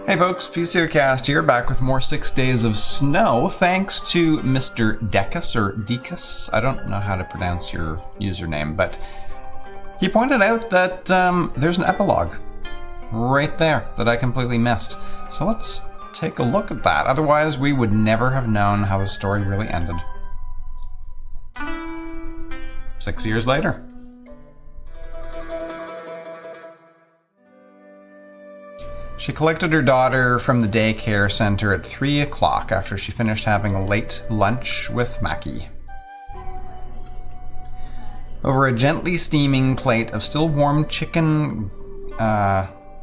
Hey folks, PCoutcast here, back with more 6 Days of Snow, thanks to MrDecuss, or Decuss. I don't know how to pronounce your username, but he pointed out that there's an epilogue right there that I completely missed. So let's take a look at that, otherwise we would never have known how the story really ended. 6 years later. She collected her daughter from the daycare center at 3 o'clock after she finished having a late lunch with Mackie. Over a gently steaming plate of still warm chicken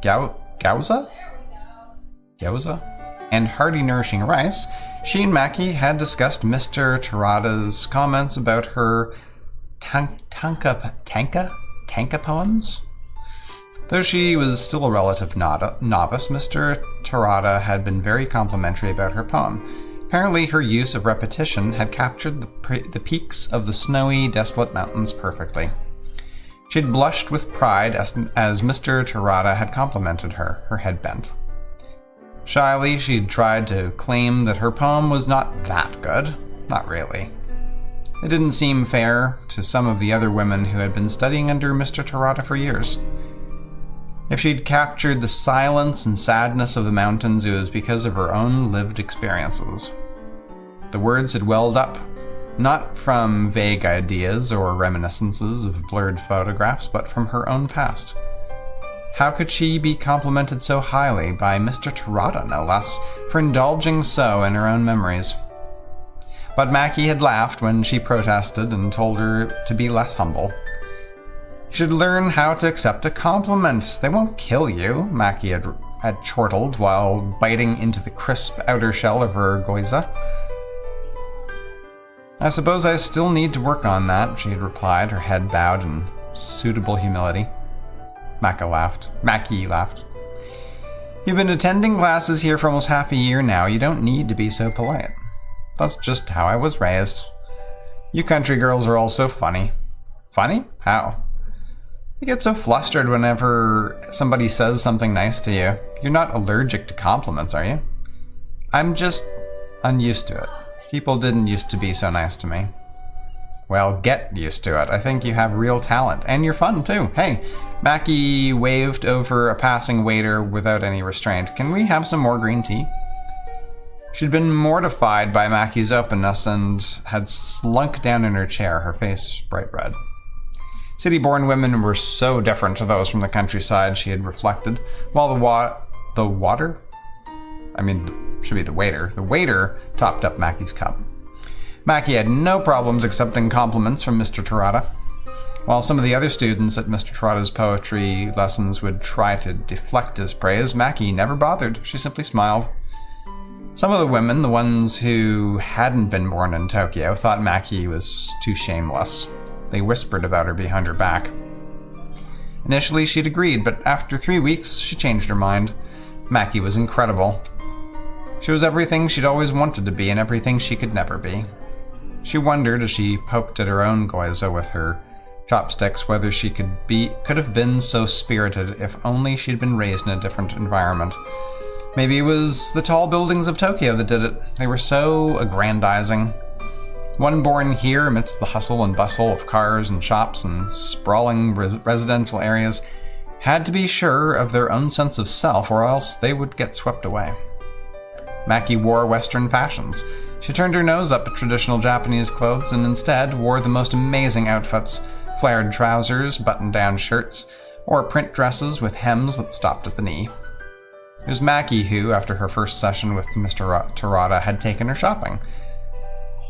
gyoza? And hearty nourishing rice, she and Mackie had discussed Mr. Terada's comments about her tanka poems? Though she was still a relative novice, Mr. Terada had been very complimentary about her poem. Apparently her use of repetition had captured the peaks of the snowy, desolate mountains perfectly. She had blushed with pride as Mr. Terada had complimented her, her head bent. Shyly, she had tried to claim that her poem was not that good. Not really. It didn't seem fair to some of the other women who had been studying under Mr. Terada for years. If she'd captured the silence and sadness of the mountains, it was because of her own lived experiences. The words had welled up, not from vague ideas or reminiscences of blurred photographs, but from her own past. How could she be complimented so highly by Mr. Terada, no less, for indulging so in her own memories? But Mackie had laughed when she protested and told her to be less humble. You should learn how to accept a compliment. They won't kill you, Mackie had chortled while biting into the crisp outer shell of her gyoza. I suppose I still need to work on that, she had replied, her head bowed in suitable humility. Mackie laughed. You've been attending classes here for almost half a year now. You don't need to be so polite. That's just how I was raised. You country girls are all so funny. Funny? How? You get so flustered whenever somebody says something nice to you. You're not allergic to compliments, are you? I'm just unused to it. People didn't used to be so nice to me. Well, get used to it. I think you have real talent. And you're fun, too. Hey, Mackie waved over a passing waiter without any restraint. Can we have some more green tea? She'd been mortified by Mackie's openness and had slunk down in her chair, her face bright red. City-born women were so different to those from the countryside, she had reflected, while the waiter topped up Mackie's cup. Mackie had no problems accepting compliments from Mr. Terada. While some of the other students at Mr. Terada's poetry lessons would try to deflect his praise, Mackie never bothered. She simply smiled. Some of the women, the ones who hadn't been born in Tokyo, thought Mackie was too shameless. They whispered about her behind her back. Initially, she'd agreed, but after 3 weeks, she changed her mind. Mackie was incredible. She was everything she'd always wanted to be and everything she could never be. She wondered as she poked at her own gyoza with her chopsticks whether she could have been so spirited if only she'd been raised in a different environment. Maybe it was the tall buildings of Tokyo that did it. They were so aggrandizing. One born here amidst the hustle and bustle of cars and shops and sprawling residential areas had to be sure of their own sense of self, or else they would get swept away. Mackie wore Western fashions. She turned her nose up at traditional Japanese clothes and instead wore the most amazing outfits, flared trousers, button-down shirts, or print dresses with hems that stopped at the knee. It was Mackie who, after her first session with Mr. Terada, had taken her shopping.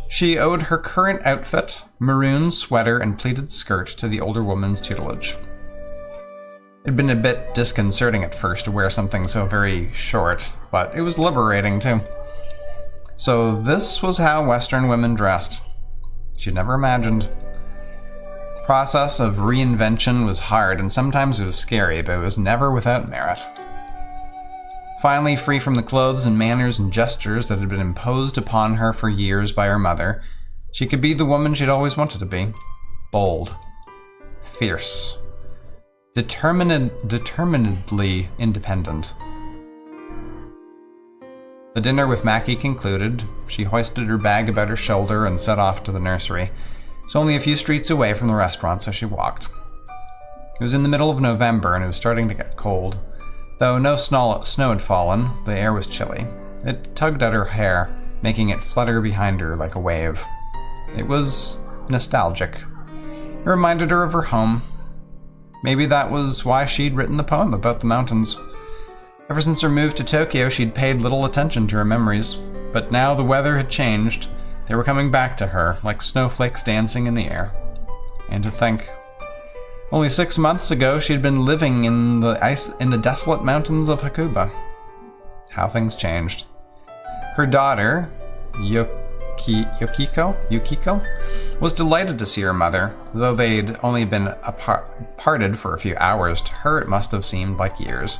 She owed her current outfit, maroon sweater and pleated skirt, to the older woman's tutelage. It'd been a bit disconcerting at first to wear something so very short, but it was liberating too. So this was how Western women dressed. She'd never imagined. The process of reinvention was hard and sometimes it was scary, but it was never without merit. Finally, free from the clothes and manners and gestures that had been imposed upon her for years by her mother, she could be the woman she'd always wanted to be. Bold. Fierce. Determinedly independent. The dinner with Mackie concluded, she hoisted her bag about her shoulder and set off to the nursery. It's only a few streets away from the restaurant, so she walked. It was in the middle of November and it was starting to get cold. Though no snow had fallen, the air was chilly. It tugged at her hair, making it flutter behind her like a wave. It was nostalgic. It reminded her of her home. Maybe that was why she'd written the poem about the mountains. Ever since her move to Tokyo, she'd paid little attention to her memories. But now the weather had changed. They were coming back to her, like snowflakes dancing in the air. And to think, only 6 months ago she'd been living in the desolate mountains of Hakuba. How things changed. Her daughter, Yukiko, was delighted to see her mother. Though they'd only been parted for a few hours, to her it must have seemed like years.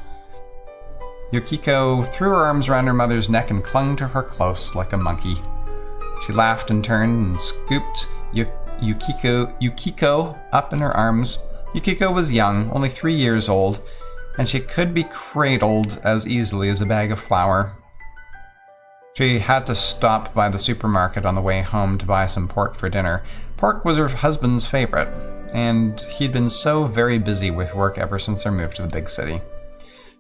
Yukiko threw her arms around her mother's neck and clung to her close like a monkey. She laughed in turn and scooped Yukiko up in her arms. Yukiko was young, only 3 years old, and she could be cradled as easily as a bag of flour. She had to stop by the supermarket on the way home to buy some pork for dinner. Pork was her husband's favorite, and he'd been so very busy with work ever since their move to the big city.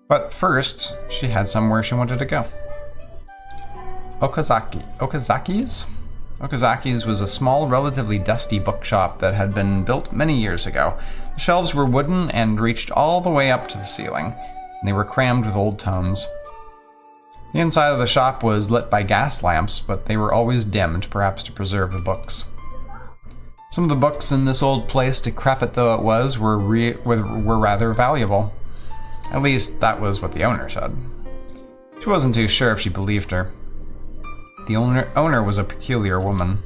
But first, she had somewhere she wanted to go. Okazaki's? Okazaki's was a small, relatively dusty bookshop that had been built many years ago. The shelves were wooden and reached all the way up to the ceiling, and they were crammed with old tomes. The inside of the shop was lit by gas lamps, but they were always dimmed, perhaps to preserve the books. Some of the books in this old place, decrepit though it was, were rather valuable. At least, that was what the owner said. She wasn't too sure if she believed her. The owner was a peculiar woman.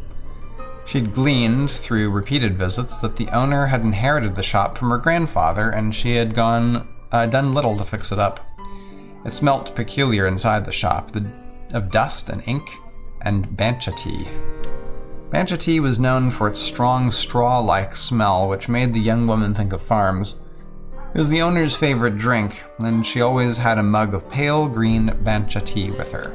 She'd gleaned, through repeated visits, that the owner had inherited the shop from her grandfather, and she had done little to fix it up. It smelt peculiar inside the shop, of dust and ink and bancha tea. Bancha tea was known for its strong, straw-like smell, which made the young woman think of farms. It was the owner's favorite drink, and she always had a mug of pale green bancha tea with her.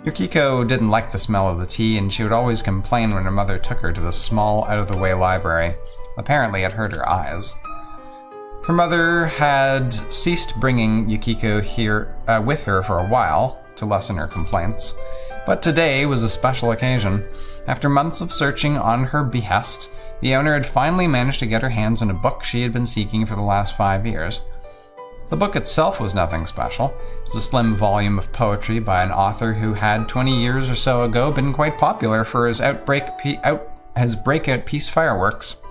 Yukiko didn't like the smell of the tea, and she would always complain when her mother took her to the small, out-of-the-way library. Apparently, it hurt her eyes. Her mother had ceased bringing Yukiko here with her for a while to lessen her complaints, but today was a special occasion. After months of searching on her behest, the owner had finally managed to get her hands on a book she had been seeking for the last 5 years. The book itself was nothing special. It was a slim volume of poetry by an author who had 20 years or so ago been quite popular for his breakout piece fireworks.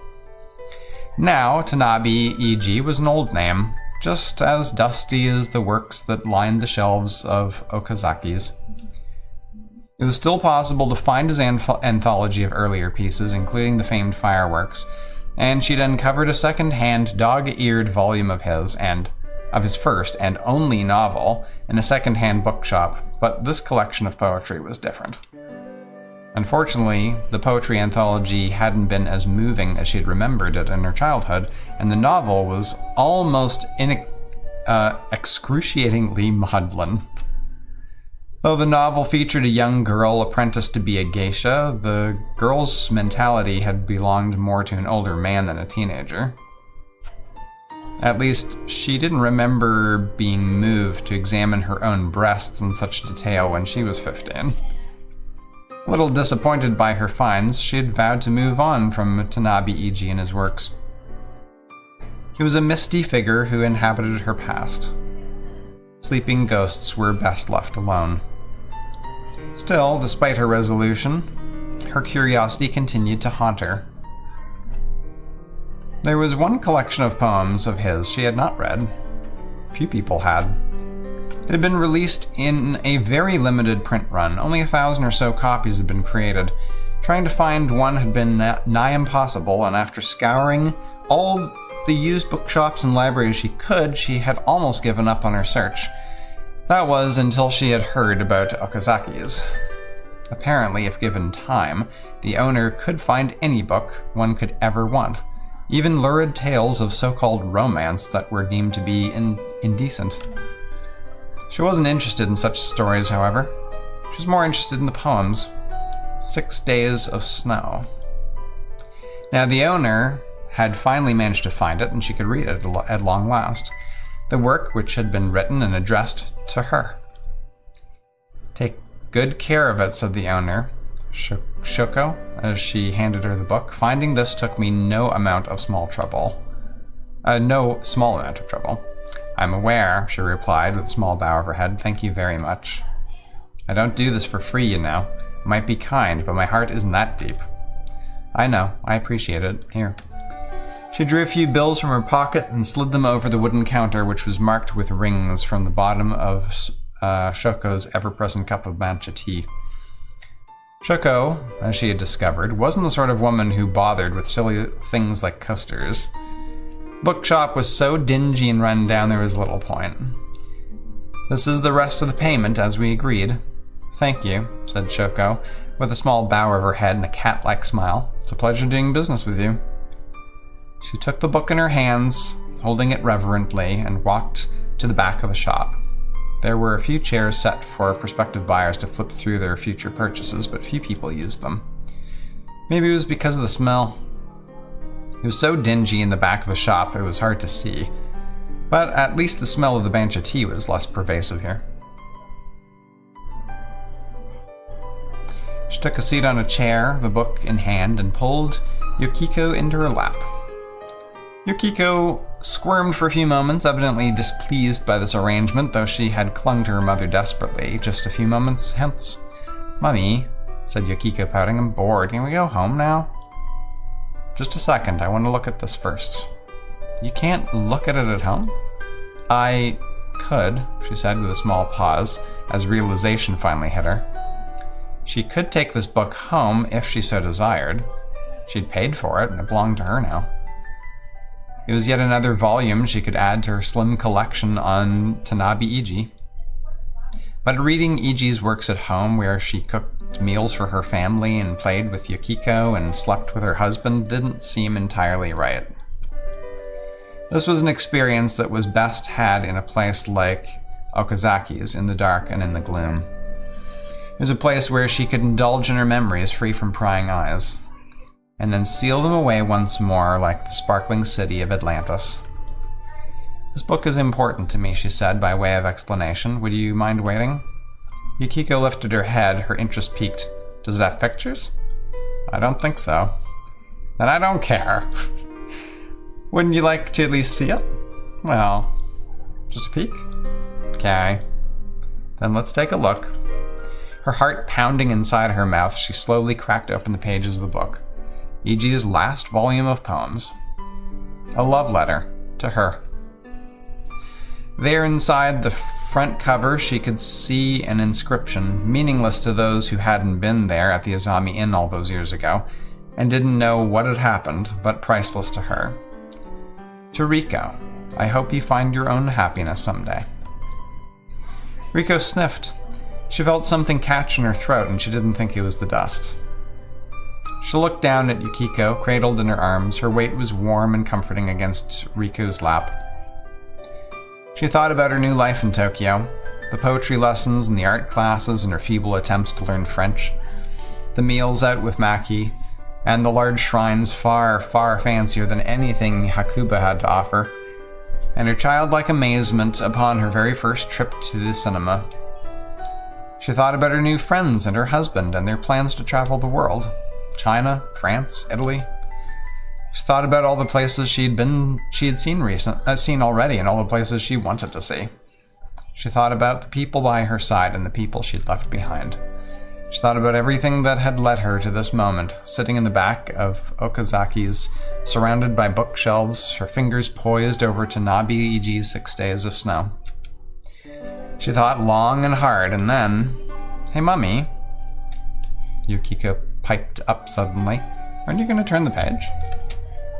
Now, Tanabe E.G. was an old name, just as dusty as the works that lined the shelves of Okazaki's. It was still possible to find his anthology of earlier pieces, including the famed fireworks, and she'd uncovered a second-hand, dog-eared volume of his first and only novel in a second-hand bookshop, but this collection of poetry was different. Unfortunately, the poetry anthology hadn't been as moving as she'd remembered it in her childhood, and the novel was almost excruciatingly maudlin. Though the novel featured a young girl apprenticed to be a geisha, the girl's mentality had belonged more to an older man than a teenager. At least, she didn't remember being moved to examine her own breasts in such detail when she was 15. A little disappointed by her finds, she had vowed to move on from Tanabe E.G. and his works. He was a misty figure who inhabited her past. Sleeping ghosts were best left alone. Still, despite her resolution, her curiosity continued to haunt her. There was one collection of poems of his she had not read. Few people had. It had been released in a very limited print run. Only 1,000 or so copies had been created. Trying to find one had been nigh impossible, and after scouring all the used bookshops and libraries she could, she had almost given up on her search. That was until she had heard about Okazaki's. Apparently, if given time, the owner could find any book one could ever want, even lurid tales of so-called romance that were deemed to be indecent. She wasn't interested in such stories, however. She was more interested in the poems. 6 Days of Snow. Now, the owner had finally managed to find it, and she could read it at long last. The work, which had been written and addressed to her. "Take good care of it," said the owner, Shoko, as she handed her the book. "Finding this took me no small amount of trouble. "I'm aware," she replied with a small bow of her head. "Thank you very much. I don't do this for free, you know. It might be kind, but my heart isn't that deep." "I know. I appreciate it. Here." She drew a few bills from her pocket and slid them over the wooden counter, which was marked with rings from the bottom of Shoko's ever-present cup of matcha tea. Shoko, as she had discovered, wasn't the sort of woman who bothered with silly things like coasters. The bookshop was so dingy and run down there was little point. "This is the rest of the payment, as we agreed." "Thank you," said Shoko, with a small bow of her head and a cat-like smile. "It's a pleasure doing business with you." She took the book in her hands, holding it reverently, and walked to the back of the shop. There were a few chairs set for prospective buyers to flip through their future purchases, but few people used them. Maybe it was because of the smell. It was so dingy in the back of the shop it was hard to see, but at least the smell of the matcha tea was less pervasive here. She took a seat on a chair, the book in hand, and pulled Yukiko into her lap. Yukiko squirmed for a few moments, evidently displeased by this arrangement, though she had clung to her mother desperately just a few moments hence. "Mummy," said Yukiko, pouting, "I'm bored. Can we go home now?" "Just a second. I want to look at this first." "You can't look at it at home?" "I could," she said with a small pause, as realization finally hit her. She could take this book home if she so desired. She'd paid for it, and it belonged to her now. It was yet another volume she could add to her slim collection on Tanabe Iji. But reading Iji's works at home, where she cooked meals for her family and played with Yukiko and slept with her husband, didn't seem entirely right. This was an experience that was best had in a place like Okazaki's, in the dark and in the gloom. It was a place where she could indulge in her memories free from prying eyes, and then seal them away once more like the sparkling city of Atlantis. "This book is important to me," she said by way of explanation. "Would you mind waiting?" Yukiko lifted her head, her interest piqued. "Does it have pictures?" "I don't think so." "Then I don't care." "Wouldn't you like to at least see it?" "Well, just a peek?" "Okay. Then let's take a look." Her heart pounding inside her mouth, she slowly cracked open the pages of the book. Iji's last volume of poems. A love letter to her. There inside the front cover she could see an inscription, meaningless to those who hadn't been there at the Azami Inn all those years ago, and didn't know what had happened, but priceless to her. "To Riko, I hope you find your own happiness someday." Riko sniffed. She felt something catch in her throat, and she didn't think it was the dust. She looked down at Yukiko, cradled in her arms. Her weight was warm and comforting against Riko's lap. She thought about her new life in Tokyo, the poetry lessons and the art classes and her feeble attempts to learn French, the meals out with Maki, and the large shrines far, far fancier than anything Hakuba had to offer, and her childlike amazement upon her very first trip to the cinema. She thought about her new friends and her husband and their plans to travel the world. China, France, Italy. She thought about all the places she had seen already, and all the places she wanted to see. She thought about the people by her side and the people she'd left behind. She thought about everything that had led her to this moment, sitting in the back of Okazaki's, surrounded by bookshelves, her fingers poised over Tanabe Iji's 6 Days of Snow. She thought long and hard, and then, "Hey, Mummy," Yukiko piped up suddenly. "Aren't you going to turn the page?"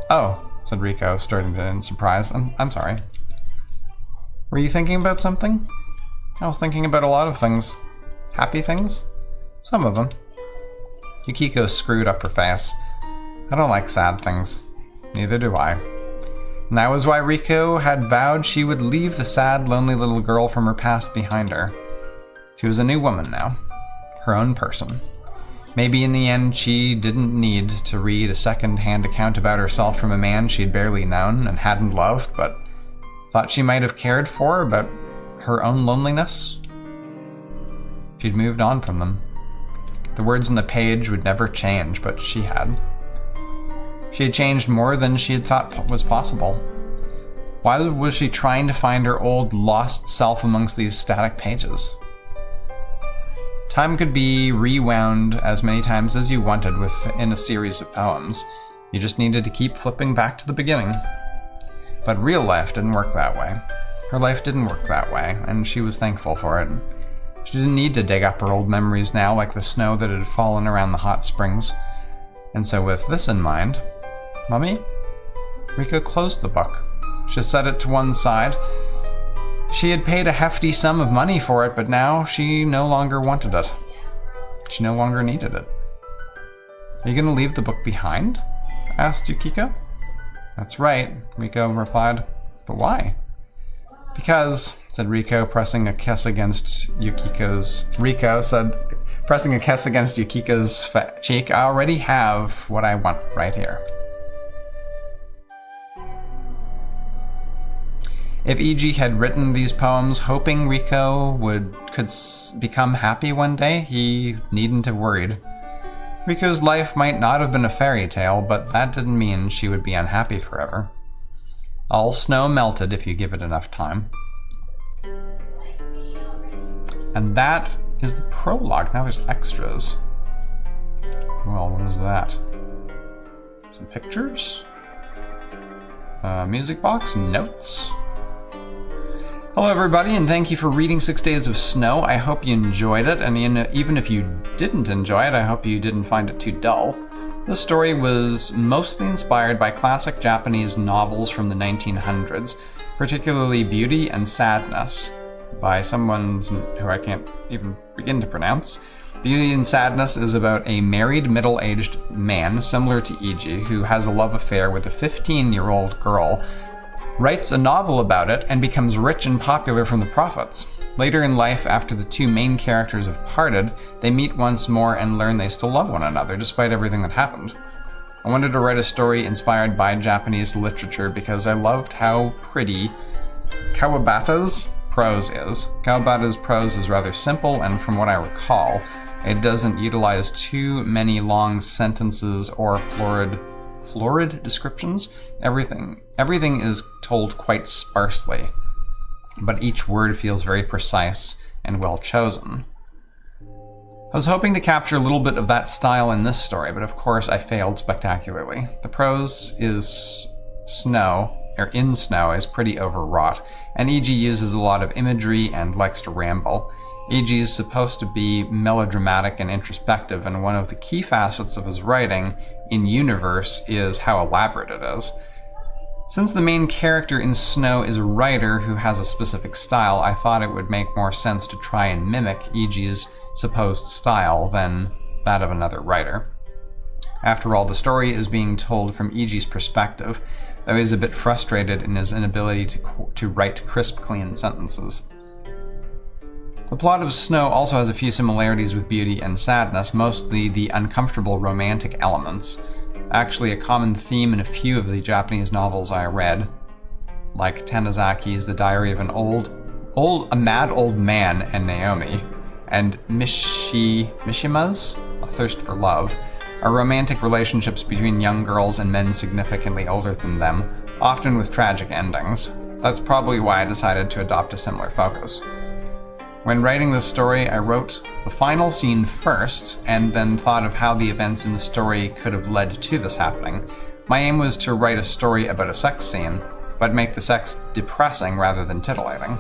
"Oh," said Riko, starting to in surprise. I'm sorry. "Were you thinking about something?" "I was thinking about a lot of things. Happy things? Some of them." Yukiko screwed up her face. "I don't like sad things." "Neither do I." And that was why Riko had vowed she would leave the sad, lonely little girl from her past behind her. She was a new woman now, her own person. Maybe in the end she didn't need to read a second-hand account about herself from a man she'd barely known and hadn't loved, but thought she might have cared for about her own loneliness. She'd moved on from them. The words on the page would never change, but she had. She had changed more than she had thought was possible. Why was she trying to find her old, lost self amongst these static pages? Time could be rewound as many times as you wanted within a series of poems. You just needed to keep flipping back to the beginning. But real life didn't work that way. Her life didn't work that way, and she was thankful for it. She didn't need to dig up her old memories now like the snow that had fallen around the hot springs. And so with this in mind, Mummy? Riko closed the book. She set it to one side. She had paid a hefty sum of money for it, but now she no longer wanted it. She no longer needed it. Are you going to leave the book behind? Asked Yukiko. That's right, Riko replied. But why? Because, said Riko, pressing a kiss against Yukiko's... Riko said, pressing a kiss against Yukiko's cheek, I already have what I want right here. If E.G. had written these poems hoping Riko could become happy one day, he needn't have worried. Riko's life might not have been a fairy tale, but that didn't mean she would be unhappy forever. All snow melted if you give it enough time. And that is the prologue. Now there's extras. Well, what is that? Some pictures? Music box? Notes? Hello everybody, and thank you for reading 6 Days of Snow. I hope you enjoyed it, and even if you didn't enjoy it, I hope you didn't find it too dull. This story was mostly inspired by classic Japanese novels from the 1900s, particularly Beauty and Sadness, by someone who I can't even begin to pronounce. Beauty and Sadness is about a married middle-aged man, similar to E.G., who has a love affair with a 15-year-old girl, writes a novel about it, and becomes rich and popular from the profits. Later in life, after the two main characters have parted, they meet once more and learn they still love one another, despite everything that happened. I wanted to write a story inspired by Japanese literature because I loved how pretty Kawabata's prose is. Kawabata's prose is rather simple, and from what I recall, it doesn't utilize too many long sentences or florid descriptions. Everything is told quite sparsely, but each word feels very precise and well chosen. I was hoping to capture a little bit of that style in this story, but of course I failed spectacularly. The prose in snow is pretty overwrought, and E.G. uses a lot of imagery and likes to ramble. E.G. is supposed to be melodramatic and introspective, and one of the key facets of his writing in universe is how elaborate it is. Since the main character in Snow is a writer who has a specific style, I thought it would make more sense to try and mimic E.G.'s supposed style than that of another writer. After all, the story is being told from E.G.'s perspective, though he is a bit frustrated in his inability to write crisp, clean sentences. The plot of Snow also has a few similarities with Beauty and Sadness, mostly the uncomfortable romantic elements. Actually, a common theme in a few of the Japanese novels I read, like Tanazaki's The Diary of a Mad Old Man and Naomi, and Mishima's A Thirst for Love, are romantic relationships between young girls and men significantly older than them, often with tragic endings. That's probably why I decided to adopt a similar focus. When writing this story, I wrote the final scene first, and then thought of how the events in the story could have led to this happening. My aim was to write a story about a sex scene, but make the sex depressing rather than titillating.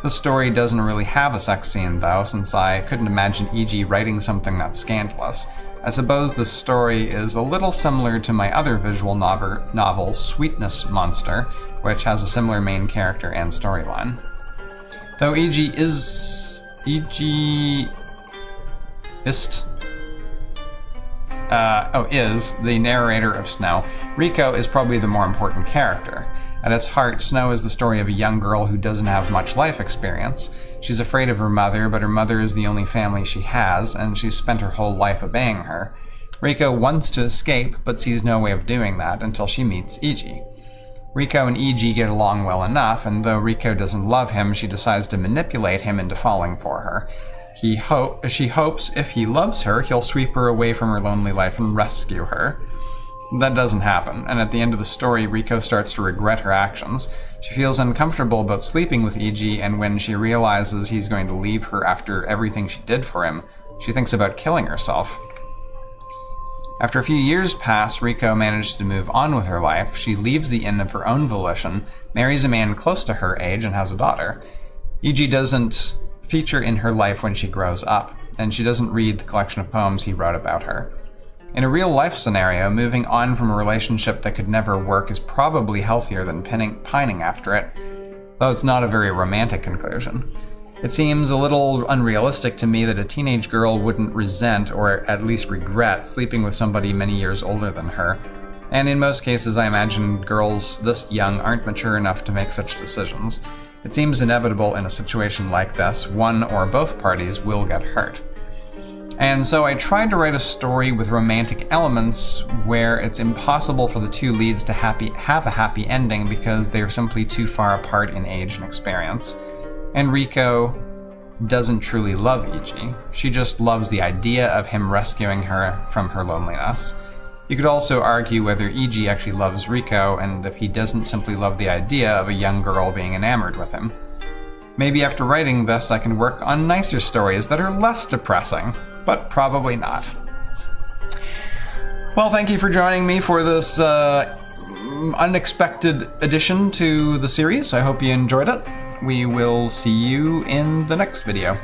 This story doesn't really have a sex scene, though, since I couldn't imagine E.G. writing something that scandalous. I suppose this story is a little similar to my other visual novel, Sweetness Monster, which has a similar main character and storyline. Though E.G. is the narrator of Snow, Riko is probably the more important character. At its heart, Snow is the story of a young girl who doesn't have much life experience. She's afraid of her mother, but her mother is the only family she has, and she's spent her whole life obeying her. Riko wants to escape, but sees no way of doing that until she meets Iji. Riko and Iji get along well enough, and though Riko doesn't love him, she decides to manipulate him into falling for her. She hopes if he loves her, he'll sweep her away from her lonely life and rescue her. That doesn't happen, and at the end of the story, Riko starts to regret her actions. She feels uncomfortable about sleeping with Iji, and when she realizes he's going to leave her after everything she did for him, she thinks about killing herself. After a few years pass, Riko manages to move on with her life. She leaves the inn of her own volition, marries a man close to her age, and has a daughter. Iji doesn't feature in her life when she grows up, and she doesn't read the collection of poems he wrote about her. In a real-life scenario, moving on from a relationship that could never work is probably healthier than pining after it, though it's not a very romantic conclusion. It seems a little unrealistic to me that a teenage girl wouldn't resent, or at least regret, sleeping with somebody many years older than her. And in most cases, I imagine girls this young aren't mature enough to make such decisions. It seems inevitable in a situation like this, one or both parties will get hurt. And so I tried to write a story with romantic elements where it's impossible for the two leads to have a happy ending because they're simply too far apart in age and experience. And Riko doesn't truly love Iji. She just loves the idea of him rescuing her from her loneliness. You could also argue whether Iji actually loves Riko, and if he doesn't simply love the idea of a young girl being enamored with him. Maybe after writing this, I can work on nicer stories that are less depressing, but probably not. Well, thank you for joining me for this unexpected addition to the series. I hope you enjoyed it. We will see you in the next video.